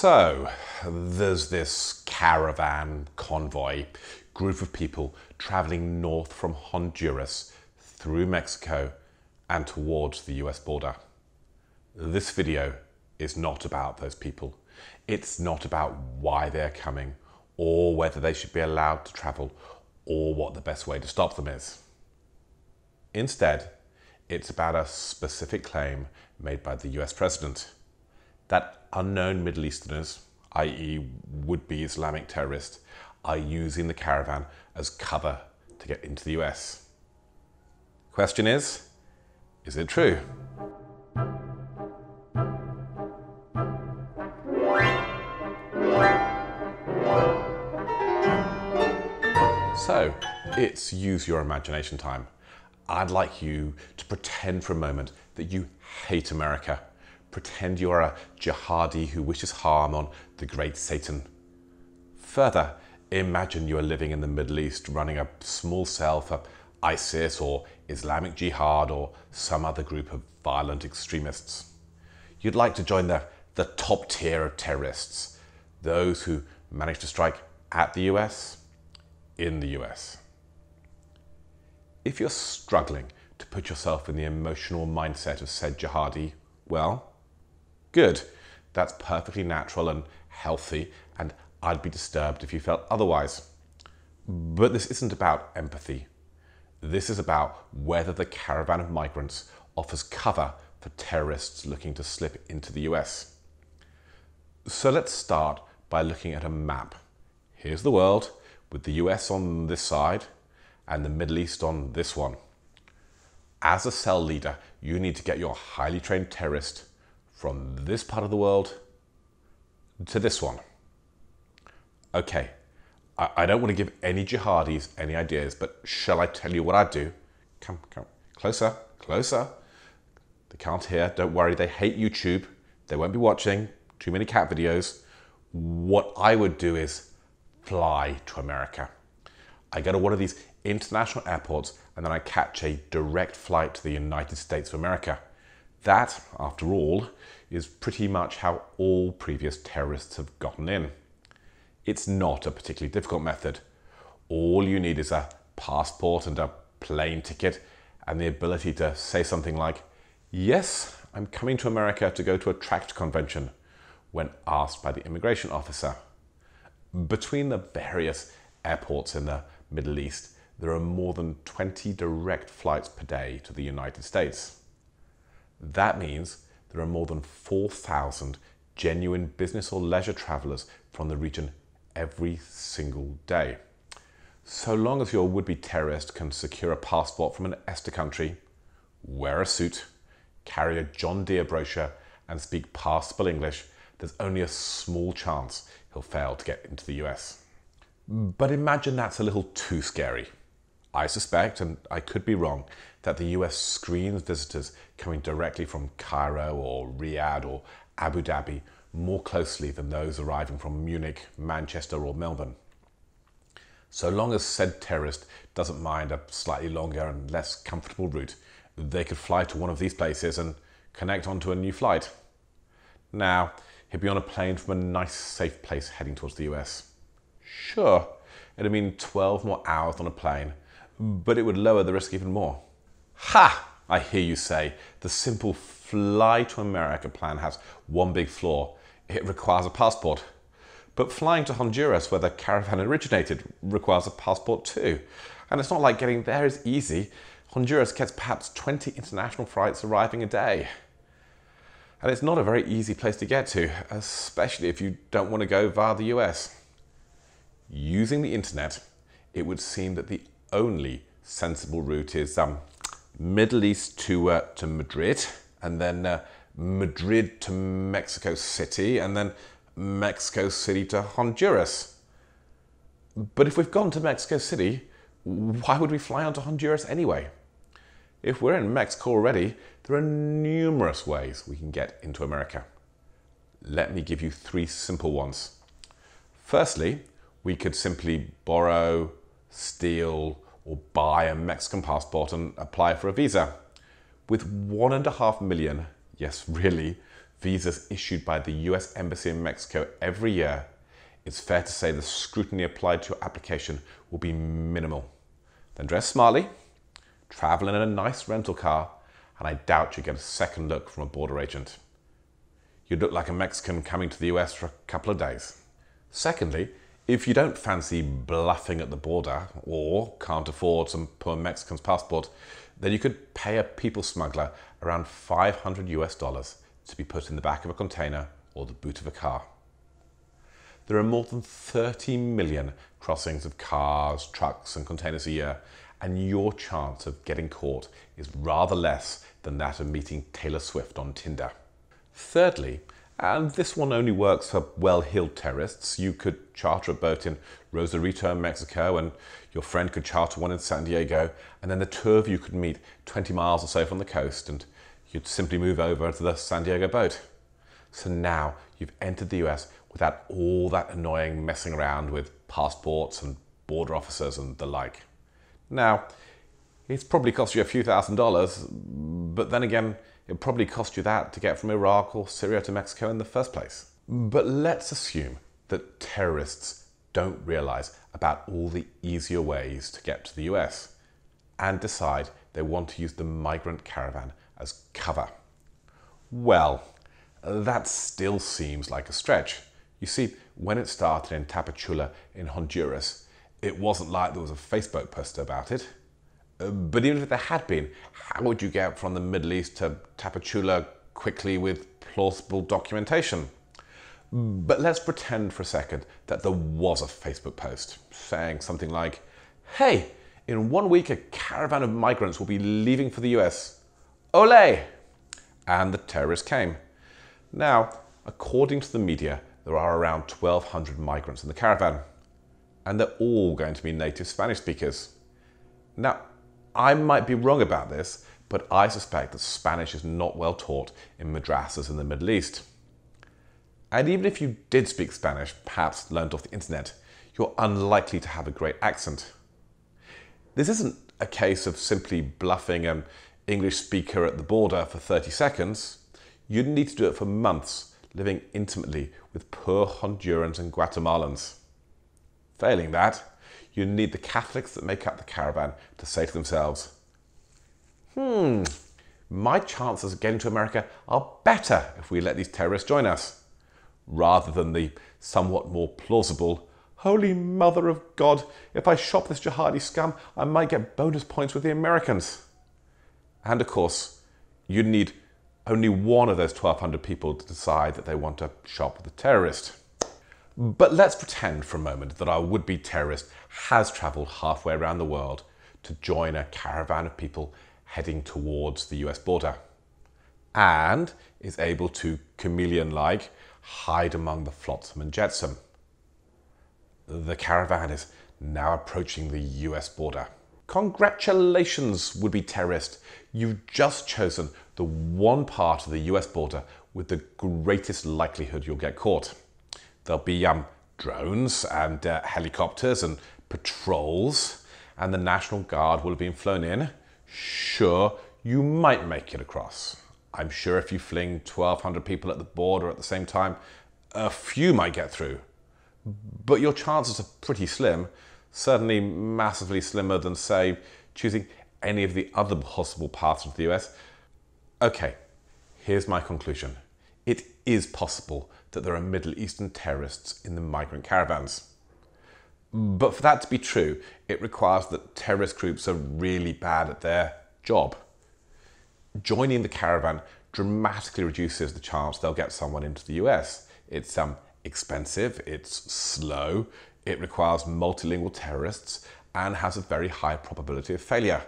So, there's this caravan convoy group of people traveling north from Honduras through Mexico and towards the US border. This video is not about those people. It's not about why they're coming or whether they should be allowed to travel or what the best way to stop them is. Instead, it's about a specific claim made by the US president that unknown Middle Easterners, i.e. would-be Islamic terrorists, are using the caravan as cover to get into the US. Question is it true? So, it's use your imagination time. I'd like you to pretend for a moment that you hate America. Pretend you're a jihadi who wishes harm on the great Satan. Further, imagine you are living in the Middle East running a small cell for ISIS or Islamic Jihad or some other group of violent extremists. You'd like to join the top tier of terrorists, those who manage to strike at the US, in the US. If you're struggling to put yourself in the emotional mindset of said jihadi, well, good. That's perfectly natural and healthy, and I'd be disturbed if you felt otherwise. But this isn't about empathy. This is about whether the caravan of migrants offers cover for terrorists looking to slip into the US. So let's start by looking at a map. Here's the world, with the US on this side and the Middle East on this one. As a cell leader, you need to get your highly trained terrorist from this part of the world to this one. Okay, I don't want to give any jihadis any ideas, but shall I tell you what I'd do? Come, closer, closer. They can't hear, don't worry, they hate YouTube. They won't be watching too many cat videos. What I would do is fly to America. I go to one of these international airports and then I catch a direct flight to the United States of America. That, after all, is pretty much how all previous terrorists have gotten in. It's not a particularly difficult method. All you need is a passport and a plane ticket and the ability to say something like, "Yes, I'm coming to America to go to a tract convention," when asked by the immigration officer. Between the various airports in the Middle East, there are more than 20 direct flights per day to the United States. That means there are more than 4,000 genuine business or leisure travelers from the region every single day. So long as your would-be terrorist can secure a passport from an ESTA country, wear a suit, carry a John Deere brochure, and speak passable English, there's only a small chance he'll fail to get into the US. But imagine that's a little too scary. I suspect, and I could be wrong, that the US screens visitors coming directly from Cairo or Riyadh or Abu Dhabi more closely than those arriving from Munich, Manchester or Melbourne. So long as said terrorist doesn't mind a slightly longer and less comfortable route, they could fly to one of these places and connect onto a new flight. Now, he'd be on a plane from a nice safe place heading towards the US. Sure, it'd mean 12 more hours on a plane, but it would lower the risk even more. Ha! I hear you say, the simple fly to America plan has one big flaw. It requires a passport. But flying to Honduras, where the caravan originated, requires a passport too. And it's not like getting there is easy. Honduras gets perhaps 20 international flights arriving a day. And it's not a very easy place to get to, especially if you don't want to go via the US. Using the internet, it would seem that the only sensible route is Middle East to Madrid, and then Madrid to Mexico City, and then Mexico City to Honduras. But if we've gone to Mexico City, why would we fly on to Honduras anyway? If we're in Mexico already, there are numerous ways we can get into America. Let me give you 3 simple ones. Firstly, we could simply borrow, steal, or buy a Mexican passport and apply for a visa. With 1.5 million, yes, really, visas issued by the US Embassy in Mexico every year, it's fair to say the scrutiny applied to your application will be minimal. Then dress smartly, travel in a nice rental car, and I doubt you get a second look from a border agent. You'd look like a Mexican coming to the US for a couple of days. Secondly, if you don't fancy bluffing at the border or can't afford some poor Mexican's passport, then you could pay a people smuggler around $500 US to be put in the back of a container or the boot of a car. There are more than 30 million crossings of cars, trucks and containers a year, and your chance of getting caught is rather less than that of meeting Taylor Swift on Tinder. Thirdly, and this one only works for well-heeled terrorists, you could charter a boat in Rosarito, Mexico, and your friend could charter one in San Diego, and then the two of you could meet 20 miles or so from the coast, and you'd simply move over to the San Diego boat. So now you've entered the US without all that annoying messing around with passports and border officers and the like. Now, it's probably cost you a few $1,000s, but then again, it probably cost you that to get from Iraq or Syria to Mexico in the first place. But let's assume that terrorists don't realize about all the easier ways to get to the US and decide they want to use the migrant caravan as cover. Well, that still seems like a stretch. You see, when it started in Tapachula in Honduras, it wasn't like there was a Facebook post about it. But even if there had been, how would you get from the Middle East to Tapachula quickly with plausible documentation? But let's pretend for a second that there was a Facebook post saying something like, "Hey, in 1 week a caravan of migrants will be leaving for the US. Olé!" And the terrorists came. Now, according to the media, there are around 1,200 migrants in the caravan, and they're all going to be native Spanish speakers. Now, I might be wrong about this, but I suspect that Spanish is not well taught in madrasas in the Middle East. And even if you did speak Spanish, perhaps learned off the internet, you're unlikely to have a great accent. This isn't a case of simply bluffing an English speaker at the border for 30 seconds. You'd need to do it for months, living intimately with poor Hondurans and Guatemalans. Failing that, you need the Catholics that make up the caravan to say to themselves, my chances of getting to America are better if we let these terrorists join us, rather than the somewhat more plausible, "Holy Mother of God, if I shop this jihadi scum, I might get bonus points with the Americans." And of course, you'd need only one of those 1,200 people to decide that they want to shop with a terrorist. But let's pretend for a moment that our would-be terrorist has travelled halfway around the world to join a caravan of people heading towards the US border and is able to, chameleon-like, hide among the flotsam and jetsam. The caravan is now approaching the US border. Congratulations, would-be terrorist. You've just chosen the one part of the US border with the greatest likelihood you'll get caught. There'll be drones and helicopters and patrols, and the National Guard will have been flown in. Sure, you might make it across. I'm sure if you fling 1,200 people at the border at the same time, a few might get through. But your chances are pretty slim, certainly massively slimmer than, say, choosing any of the other possible paths into the US. Okay, here's my conclusion. It is possible that there are Middle Eastern terrorists in the migrant caravans. But for that to be true, it requires that terrorist groups are really bad at their job. Joining the caravan dramatically reduces the chance they'll get someone into the US. It's expensive, it's slow, it requires multilingual terrorists, and has a very high probability of failure.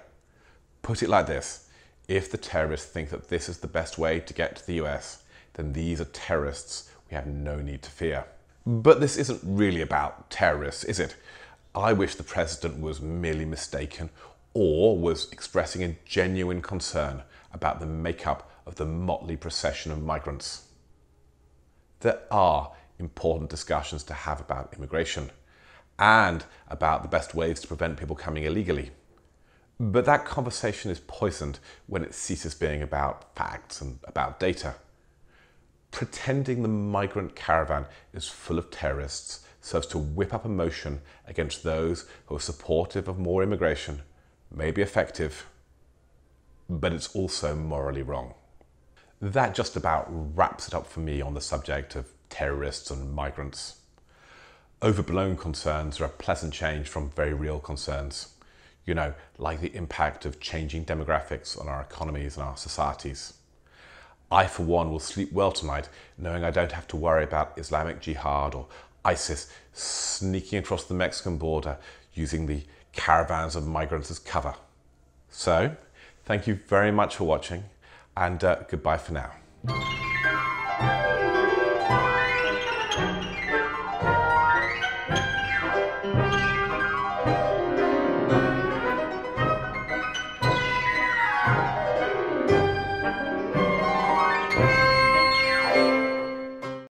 Put it like this: if the terrorists think that this is the best way to get to the US, then these are terrorists we have no need to fear. But this isn't really about terrorists, is it? I wish the president was merely mistaken or was expressing a genuine concern about the makeup of the motley procession of migrants. There are important discussions to have about immigration and about the best ways to prevent people coming illegally. But that conversation is poisoned when it ceases being about facts and about data. Pretending the migrant caravan is full of terrorists so as to whip up emotion against those who are supportive of more immigration may be effective, but it's also morally wrong. That just about wraps it up for me on the subject of terrorists and migrants. Overblown concerns are a pleasant change from very real concerns, you know, like the impact of changing demographics on our economies and our societies. I, for one, will sleep well tonight knowing I don't have to worry about Islamic Jihad or ISIS sneaking across the Mexican border using the caravans of migrants as cover. So, thank you very much for watching, and goodbye for now.